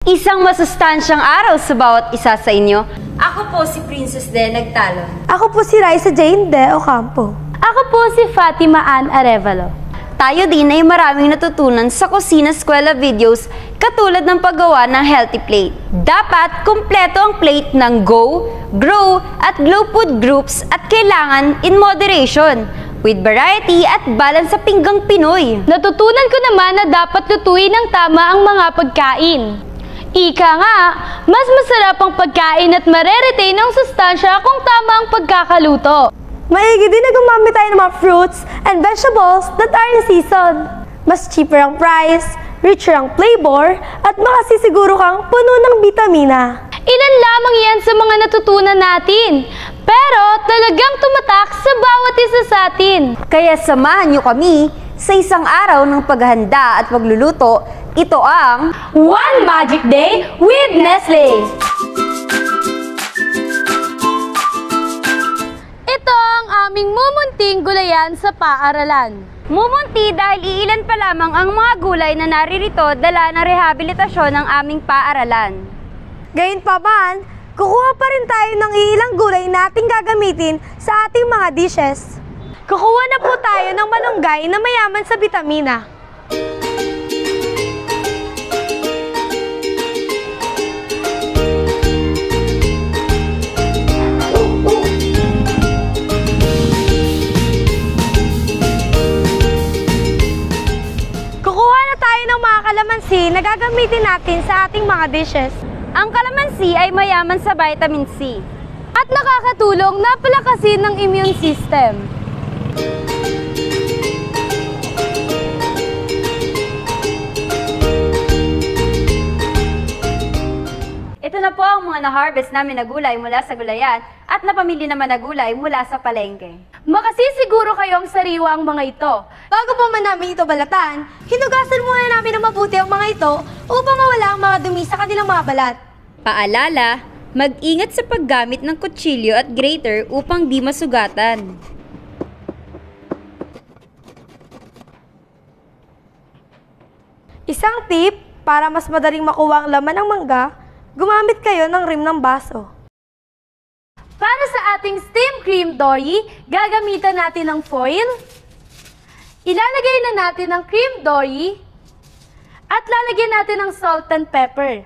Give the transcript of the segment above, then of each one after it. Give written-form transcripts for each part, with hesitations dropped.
Isang masustansyang araw sa bawat isa sa inyo. Ako po si Princess De Nagtalon. Ako po si Raisa Jane De Ocampo. Ako po si Fatima Ann Arevalo. Tayo din ay maraming natutunan sa Kusina Eskwela videos katulad ng paggawa ng healthy plate. Dapat kumpleto ang plate ng Go, Grow at Glow food groups at kailangan in moderation with variety at balance sa pinggang Pinoy. Natutunan ko naman na dapat lutuin ng tama ang mga pagkain. Ika nga, mas masarap ang pagkain at mareretain ang sustansya kung tama ang pagkakaluto. Maigi din na gumamit tayo ng mga fruits and vegetables that are in season. Mas cheaper ang price, richer ang flavor, at makasisiguro kang puno ng bitamina. Ilan lamang yan sa mga natutunan natin, pero talagang tumatak sa bawat isa sa atin. Kaya samahan niyo kami sa isang araw ng paghahanda at pagluluto. Ito ang One Magic Day with Nestle! Ito ang aming mumunting gulayan sa paaralan. Mumunti dahil iilan pa lamang ang mga gulay na naririto dala ng rehabilitasyon ng aming paaralan. Gayunpaman, kukuha pa rin tayo ng iilang gulay nating gagamitin sa ating mga dishes. Kukuha na po tayo ng malunggay na mayaman sa bitamina. Kukuha na tayo ng mga kalamansi na gagamitin natin sa ating mga dishes. Ang kalamansi ay mayaman sa vitamin C At nakakatulong na palakasin ng immune system. Ito na po ang mga na-harvest namin na gulay mula sa gulayan at napamili naman na gulay mula sa palengke. Makasisiguro kayong sariwa ang mga ito. Bago pa man namin ito balatan, hinugasan muna namin ng mabuti ang mga ito upang mawala ang mga dumi sa kanilang mga balat. Paalala, mag-ingat sa paggamit ng kutsilyo at grater upang di masugatan. Isang tip para mas madaling makuha ang laman ng mangga, gumamit kayo ng rim ng baso. Para sa ating steam cream dory, gagamitan natin ng foil. Ilalagay na natin ang cream dory at lalagyan natin ng salt and pepper.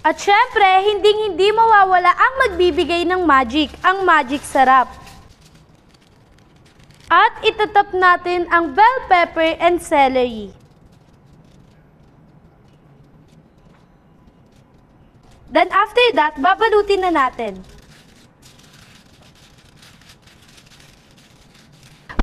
At syempre, hindi mawawala ang magbibigay ng magic, ang magic sarap. At itatap natin ang bell pepper and celery. Then after that, babalutin na natin.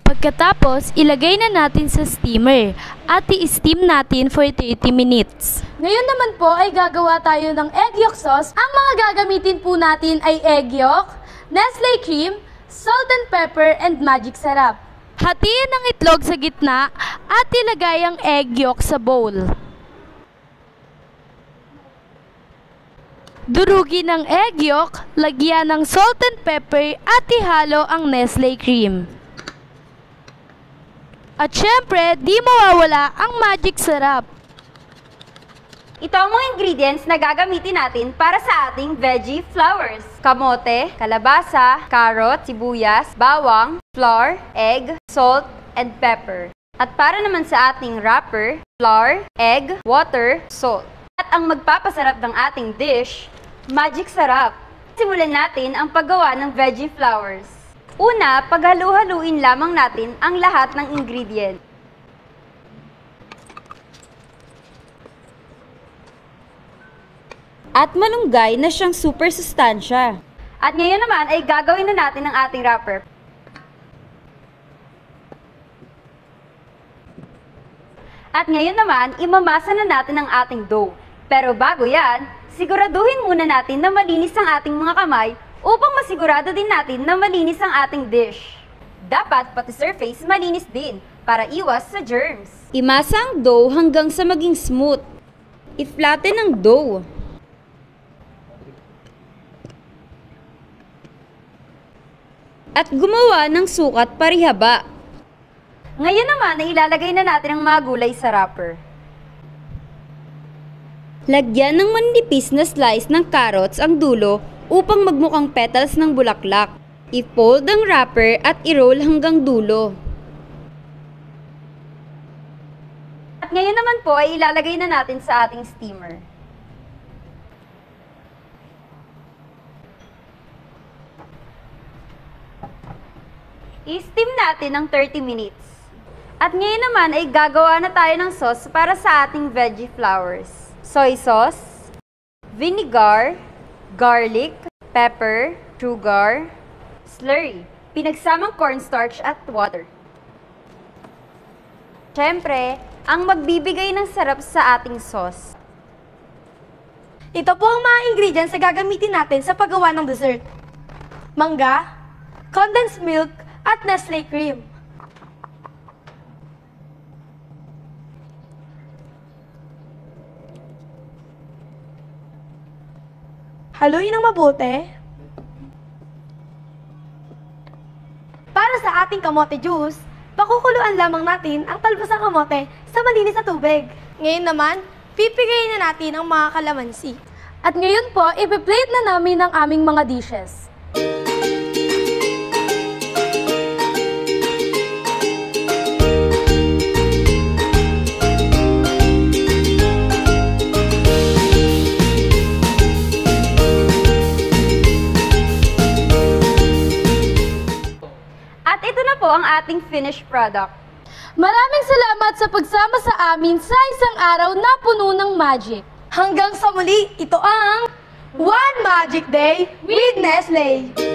Pagkatapos, ilagay na natin sa steamer at i-steam natin for 30 minutes. Ngayon naman po ay gagawa tayo ng egg yolk sauce. Ang mga gagamitin po natin ay egg yolk, Nestle cream, salt and pepper, and magic sarap. Hatiin ang itlog sa gitna at ilagay ang egg yolk sa bowl. Durugin ang egg yolk, lagyan ng salt and pepper at ihalo ang Nestle cream. At syempre, di mawawala ang magic sarap. Ito ang mga ingredients na gagamitin natin para sa ating veggie flowers. Kamote, kalabasa, carrot, sibuyas, bawang, flour, egg, salt, and pepper. At para naman sa ating wrapper, flour, egg, water, salt. At ang magpapasarap ng ating dish, magic sarap. Simulan natin ang paggawa ng veggie flowers. Una, paghalu-haluin lamang natin ang lahat ng ingredient. At malunggay na siyang super sustansya. At ngayon naman ay gagawin na natin ang ating wrapper. At ngayon naman, imamasa na natin ang ating dough. Pero bago yan, siguraduhin muna natin na malinis ang ating mga kamay upang masigurado din natin na malinis ang ating dish. Dapat pati surface malinis din para iwas sa germs. Imasa ang dough hanggang sa maging smooth. I-flatten ang dough. At gumawa ng sukat parihaba. Ngayon naman ay ilalagay na natin ang mga gulay sa wrapper. Lagyan ng manipis na slice ng carrots ang dulo upang magmukhang petals ng bulaklak. I-fold ang wrapper at i-roll hanggang dulo. At ngayon naman po ay ilalagay na natin sa ating steamer. I-steam natin ng 30 minutes. At ngayon naman ay gagawa na tayo ng sauce para sa ating veggie flowers. Soy sauce, vinegar, garlic, pepper, sugar, slurry, pinagsamang cornstarch at water. Siyempre, ang magbibigay ng sarap sa ating sauce. Ito po ang mga ingredients na gagamitin natin sa paggawa ng dessert. Mangga, condensed milk, at Nestle cream. Haluin ng mabuti. Para sa ating kamote juice, pakukuluan lamang natin ang talbos ng kamote sa malinis na tubig. Ngayon naman, pipigayin na natin ang mga kalamansi. At ngayon po, ipi-plate na namin ang aming mga dishes. At ito na po ang ating finished product. Maraming salamat sa pagsama sa amin sa isang araw na puno ng magic. Hanggang sa muli, ito ang One Magic Day with Nestle!